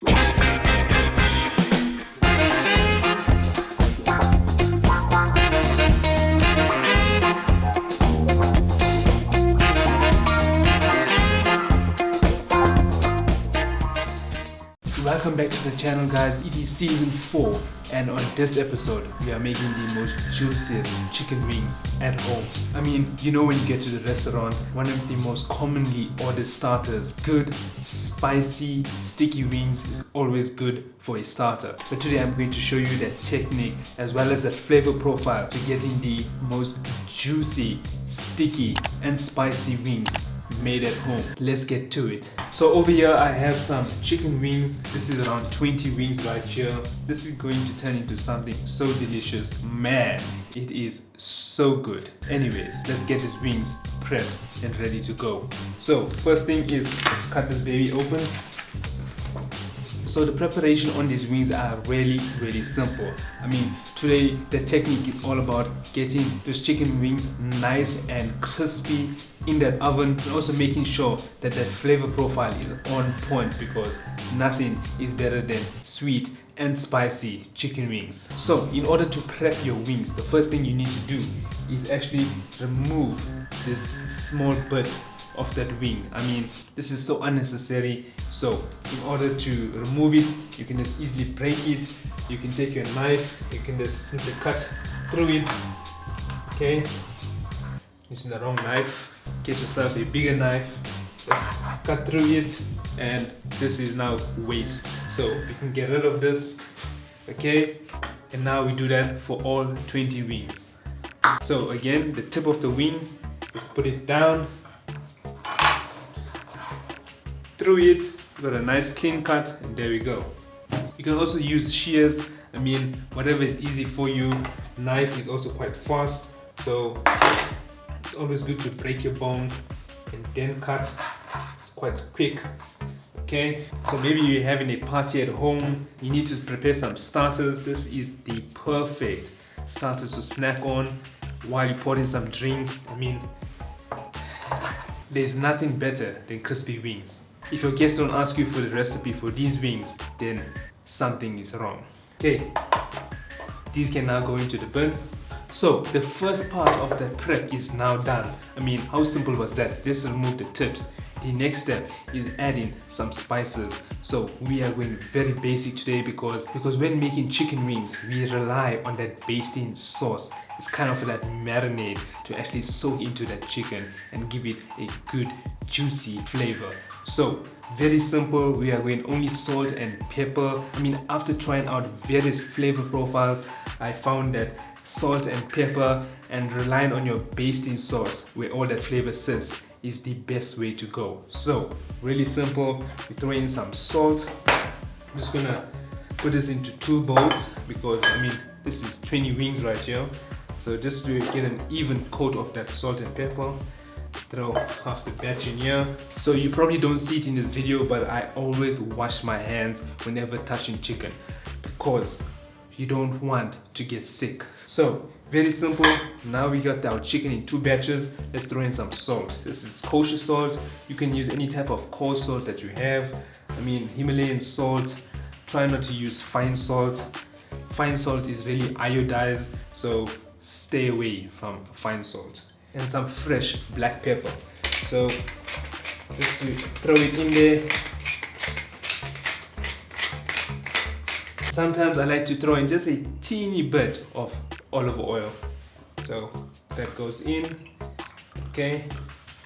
Welcome back to the channel, guys. It is season 4 and on this episode we are making the most juiciest chicken wings at home. I mean, you know, when you get to the restaurant, one of the most commonly ordered starters, good spicy sticky wings, is always good for a starter. But today I'm going to show you that technique as well as that flavor profile to getting the most juicy, sticky and spicy wings made at home. Let's get to it. So over here I have some chicken wings. This is around 20 wings right here. This is going to turn into something so delicious. Man, it is so good. Anyways, let's get these wings prepped and ready to go. So first thing is, let's cut this baby open. So the preparation on these wings are really simple. I mean, today the technique is all about getting those chicken wings nice and crispy in that oven, and also making sure that the flavor profile is on point, because nothing is better than sweet and spicy chicken wings. So in order to prep your wings, the first thing you need to do is actually remove this small bit of that wing. I mean, this is so unnecessary. So in order to remove it, you can just easily break it. You can take your knife, you can just simply cut through it. Okay, using the wrong knife, get yourself a bigger knife, just cut through it, and this is now waste, so you can get rid of this. Okay, and now we do that for all 20 wings. So again, the tip of the wing, just put it down through it, got a nice clean cut, and there we go. You can also use shears. I mean, whatever is easy for you. Knife is also quite fast, so it's always good to break your bone and then cut. It's quite quick. Okay, so maybe you're having a party at home, you need to prepare some starters. This is the perfect starters to snack on while you pour in some drinks. I mean, there's nothing better than crispy wings. If your guests don't ask you for the recipe for these wings, then something is wrong. Okay, these can now go into the bin. So the first part of the prep is now done. I mean, how simple was that? Just remove the tips. The next step is adding some spices. So we are going very basic today, because when making chicken wings, we rely on that basting sauce. It's kind of that marinade to actually soak into that chicken and give it a good juicy flavor. So very simple, we are going only salt and pepper. I mean, after trying out various flavor profiles, I found that salt and pepper and relying on your basting sauce where all that flavor sits is the best way to go. So really simple, we throw in some salt. I'm just gonna put this into 2 bowls, because I mean, this is 20 wings right here. So just to get an even coat of that salt and pepper, throw half the batch in here. So you probably don't see it in this video, but I always wash my hands whenever touching chicken, because you don't want to get sick. So very simple. Now we got our chicken in 2 batches. Let's throw in some salt. This is kosher salt. You can use any type of coarse salt that you have. I mean, Himalayan salt. Try not to use fine salt. Fine salt is really iodized, so stay away from fine salt. And some fresh black pepper. So just to throw it in there. Sometimes I like to throw in just a teeny bit of olive oil. So that goes in. Okay.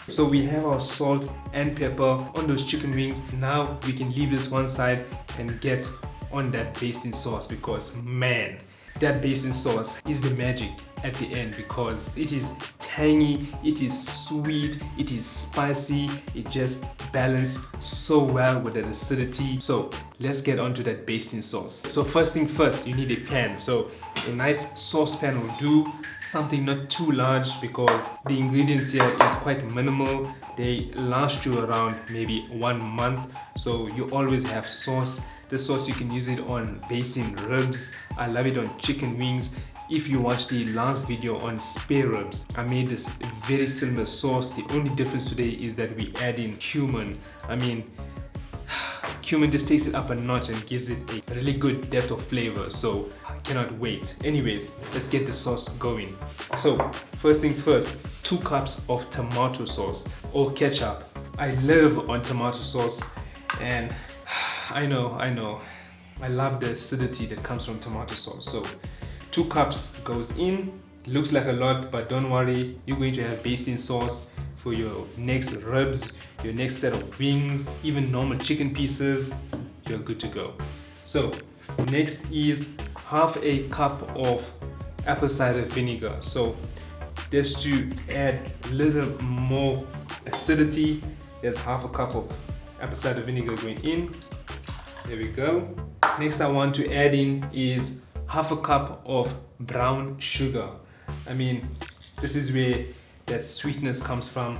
So we have our salt and pepper on those chicken wings. Now we can leave this one side and get on that basting sauce, because man, that basting sauce is the magic at the end, because it is tangy, it is sweet, it is spicy, it just balanced so well with the acidity. So let's get onto that basting sauce. So first thing first, you need a pan. So a nice saucepan will do, something not too large, because the ingredients here is quite minimal. They last you around maybe 1 month, so you always have sauce. This sauce, you can use it on basting ribs. I love it on chicken wings. If you watched the last video on spare ribs, I made this very similar sauce. The only difference today is that we add in cumin. I mean, cumin just takes it up a notch and gives it a really good depth of flavor. So I cannot wait. Anyways, let's get the sauce going. So first things first, 2 cups of tomato sauce or ketchup. I live on tomato sauce, and I know I love the acidity that comes from tomato sauce. So 2 cups goes in. Looks like a lot, but don't worry, you're going to have basting sauce for your next ribs, your next set of wings, even normal chicken pieces. You're good to go. So next is half a cup of apple cider vinegar. So just to add a little more acidity, there's half a cup of apple cider vinegar going in. There we go. Next I want to add in is half a cup of brown sugar. I mean, this is where that sweetness comes from.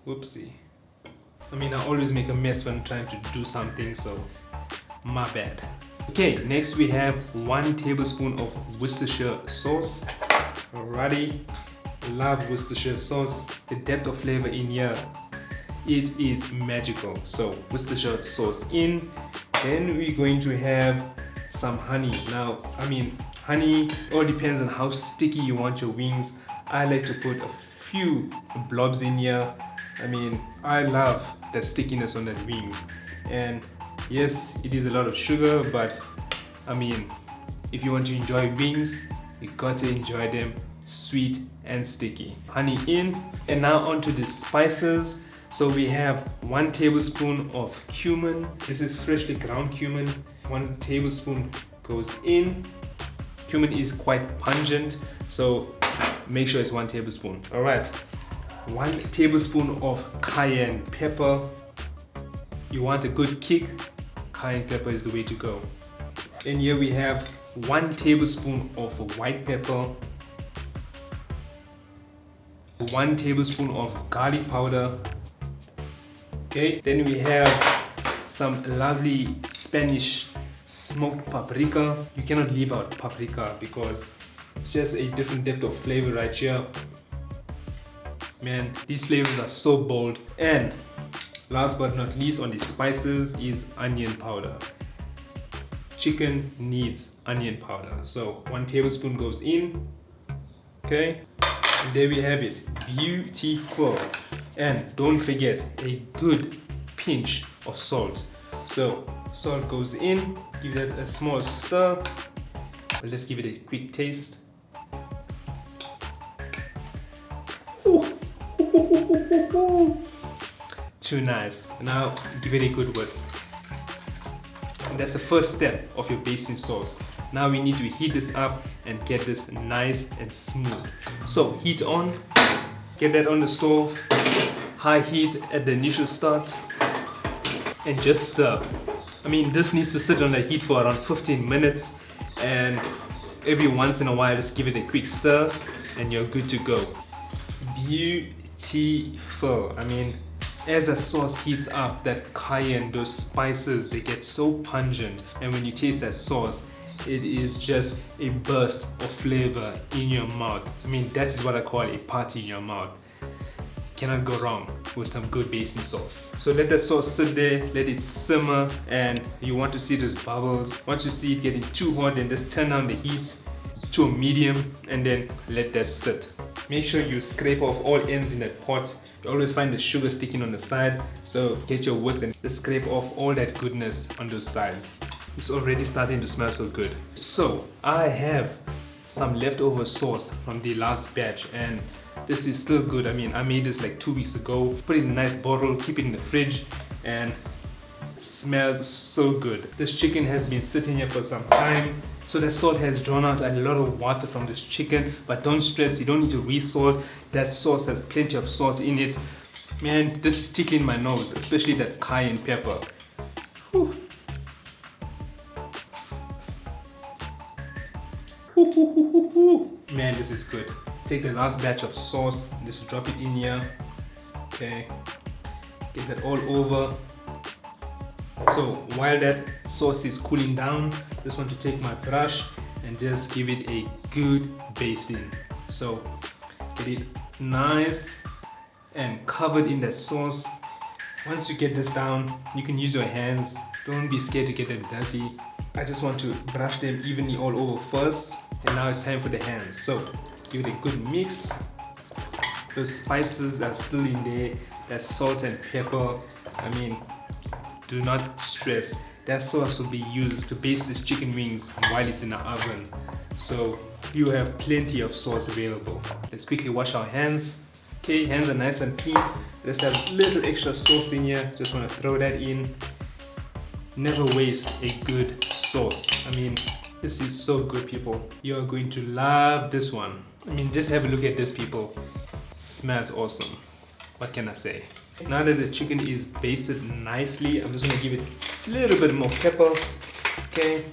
Whoopsie. I mean, I always make a mess when trying to do something, so my bad. Okay, next we have 1 tablespoon of Worcestershire sauce. Alrighty, love Worcestershire sauce. The depth of flavor in here, it is magical. So Worcestershire sauce in. Then we're going to have some honey. Now, I mean, honey all depends on how sticky you want your wings. I like to put a few blobs in here. I mean, I love the stickiness on that wings. And yes, it is a lot of sugar, but I mean, if you want to enjoy wings, you got to enjoy them sweet and sticky. Honey in. And now onto the spices. So we have 1 tablespoon of cumin. This is freshly ground cumin. 1 tablespoon goes in. Cumin is quite pungent, so make sure it's 1 tablespoon. All right, 1 tablespoon of cayenne pepper. You want a good kick, cayenne pepper is the way to go. And here we have 1 tablespoon of white pepper, 1 tablespoon of garlic powder. Okay, then we have some lovely Spanish smoked paprika. You cannot leave out paprika because it's just a different depth of flavor right here. Man, these flavors are so bold. And last but not least on the spices is onion powder. Chicken needs onion powder. So 1 tablespoon goes in. Okay, and there we have it. Beautiful. And don't forget a good pinch of salt. So salt goes in, give that a small stir. But let's give it a quick taste. Too nice. Now give it a good whisk. And that's the first step of your basting sauce. Now we need to heat this up and get this nice and smooth. So heat on, get that on the stove, high heat at the initial start, and just stir. I mean, this needs to sit on the heat for around 15 minutes, and every once in a while just give it a quick stir and you're good to go. Beautiful. I mean, as the sauce heats up, that cayenne, those spices, they get so pungent, and when you taste that sauce, it is just a burst of flavor in your mouth. I mean, that is what I call a party in your mouth. Cannot go wrong with some good basting sauce. So let that sauce sit there, let it simmer, and you want to see those bubbles. Once you see it getting too hot, then just turn down the heat to a medium and then let that sit. Make sure you scrape off all ends in that pot. You always find the sugar sticking on the side, so get your whisk and just scrape off all that goodness on those sides. It's already starting to smell so good. So I have some leftover sauce from the last batch, and this is still good. I mean, I made this like 2 weeks ago. Put it in a nice bottle, keep it in the fridge, and smells so good. This chicken has been sitting here for some time, so that salt has drawn out a lot of water from this chicken, but don't stress, you don't need to re-salt. That sauce has plenty of salt in it. Man, this is tickling my nose, especially that cayenne pepper. Whew. Man, this is good. Take the last batch of sauce, just drop it in here. Okay, get that all over. So while that sauce is cooling down, I just want to take my brush and just give it a good basting. So get it nice and covered in that sauce. Once you get this down, you can use your hands. Don't be scared to get them dirty. I just want to brush them evenly all over first. And now it's time for the hands. So give it a good mix. Those spices are still in there. That salt and pepper. I mean, do not stress. That sauce will be used to baste these chicken wings while it's in the oven. So you have plenty of sauce available. Let's quickly wash our hands. Okay, hands are nice and clean. Let's have a little extra sauce in here. Just want to throw that in. Never waste a good sauce. I mean, this is so good, people. You're going to love this one. I mean, just have a look at this, people. Smells awesome. What can I say? Now that the chicken is basted nicely, I'm just going to give it a little bit more pepper. Okay.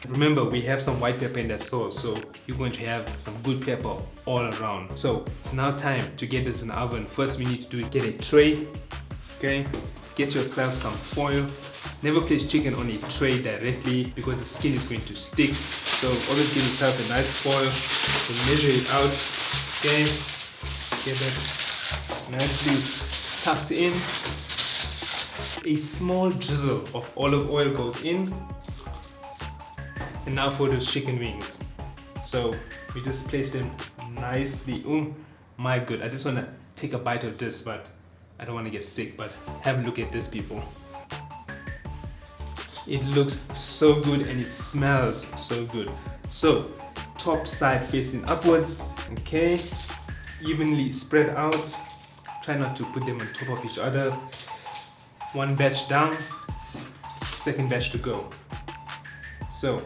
Remember, we have some white pepper in that sauce, so you're going to have some good pepper all around. So it's now time to get this in the oven. First, we need to do is get a tray. Okay. Get yourself some foil. Never place chicken on a tray directly because the skin is going to stick. So always give yourself a nice foil to measure it out. Okay. Get that nicely tucked in. A small drizzle of olive oil goes in. And now for those chicken wings. So we just place them nicely. Oh my god, I just want to take a bite of this, but I don't want to get sick. But have a look at this, people. It looks so good and it smells so good. So top side facing upwards. Okay, evenly spread out. Try not to put them on top of each other. One batch down, second batch to go. So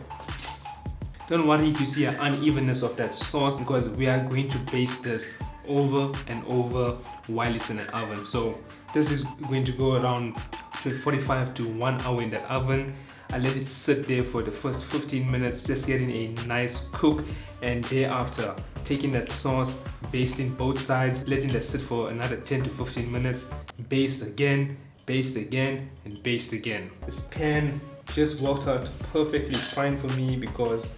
don't worry if you see an unevenness of that sauce, because we are going to baste this over and over while it's in an oven. So this is going to go around 45 to 1 hour in that oven. I let it sit there for the first 15 minutes, just getting a nice cook, and thereafter taking that sauce, basting both sides, letting that sit for another 10 to 15 minutes, baste again, and baste again. This pan just worked out perfectly fine for me because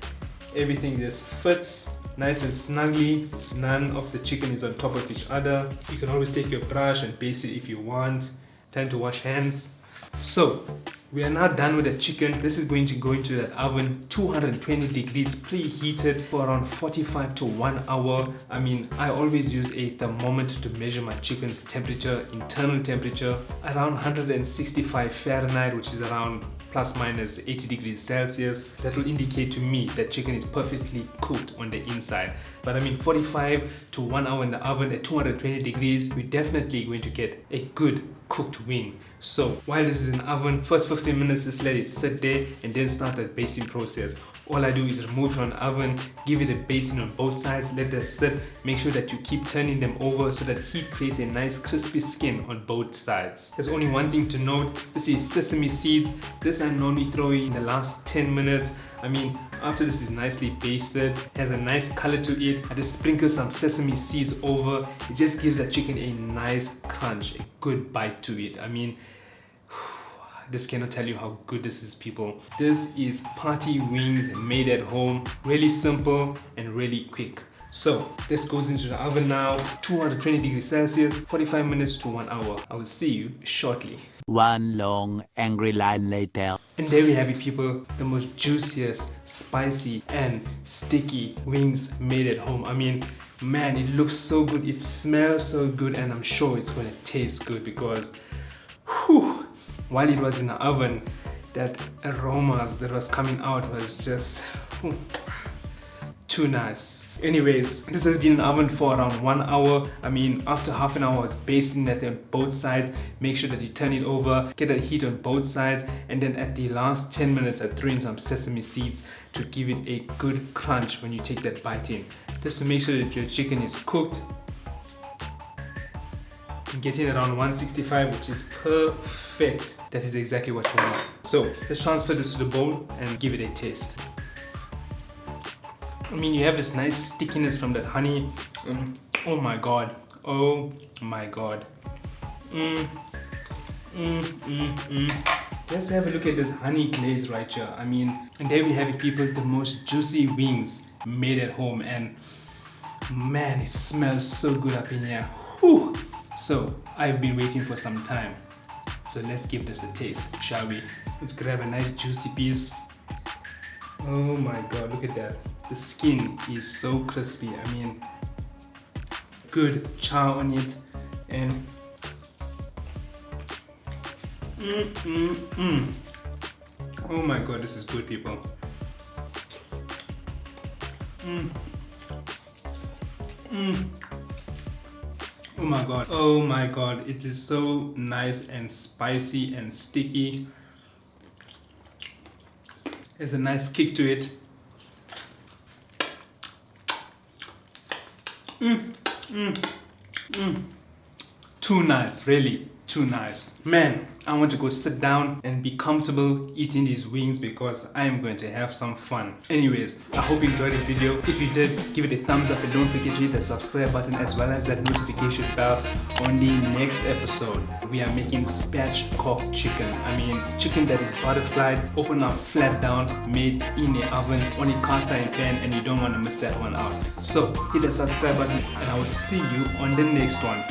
everything just fits nice and snugly. None of the chicken is on top of each other. You can always take your brush and baste it if you want. Time to wash hands. So we are now done with the chicken. This is going to go into that oven, 220 degrees preheated for around 45 to 1 hour. I mean, I always use a thermometer to measure my chicken's temperature, internal temperature, around 165 Fahrenheit, which is around plus minus 80 degrees Celsius. That will indicate to me that chicken is perfectly cooked on the inside. But I mean, 45 to 1 hour in the oven at 220 degrees, we're definitely going to get a good cooked wing. So while this is in the oven, first 15 minutes, just let it sit there and then start the basting process. All I do is remove it from the oven, give it a basting on both sides, let that sit. Make sure that you keep turning them over so that heat creates a nice crispy skin on both sides. There's only one thing to note. This is sesame seeds. This I normally throw in the last 10 minutes. I mean, after this is nicely basted, has a nice color to it, I just sprinkle some sesame seeds over. It just gives that chicken a nice crunch, a good bite to it. I mean, this cannot tell you how good this is, people. This is party wings made at home. Really simple and really quick. So this goes into the oven now, 220 degrees Celsius, 45 minutes to 1 hour. I will see you shortly. One long angry line later. And there we have it, people. The most juiciest, spicy and sticky wings made at home. I mean, man, it looks so good, it smells so good, and I'm sure it's gonna taste good because whew, while it was in the oven, that aromas that was coming out was just too nice. Anyways, this has been in the oven for around 1 hour. I mean, after half an hour I was basting that on both sides. Make sure that you turn it over, get that heat on both sides, and then at the last 10 minutes I threw in some sesame seeds to give it a good crunch when you take that bite in. Just to make sure that your chicken is cooked. Getting around 165, which is perfect. That is exactly what you want. So let's transfer this to the bowl and give it a taste. I mean, you have this nice stickiness from that honey. Oh my god. Oh my god. Let's have a look at this honey glaze right here. I mean, and there we have it, people, the most juicy wings made at home. And man, it smells so good up in here. Whew. So I've been waiting for some time. So let's give this a taste, shall we? Let's grab a nice juicy piece. Oh my god, look at that. The skin is so crispy. I mean, good char on it, and oh my god, this is good, people. Oh my god, it is so nice and spicy and sticky. There's a nice kick to it. Too nice, really, too nice. Man, I want to go sit down and be comfortable eating these wings because I am going to have some fun. Anyways, I hope you enjoyed this video. If you did, give it a thumbs up and don't forget to hit the subscribe button as well as that notification bell. On the next episode, we are making spatchcock chicken. I mean, chicken that is butterflied, open up, flat down, made in the oven on a cast iron pan, and you don't want to miss that one out. So hit the subscribe button and I will see you on the next one.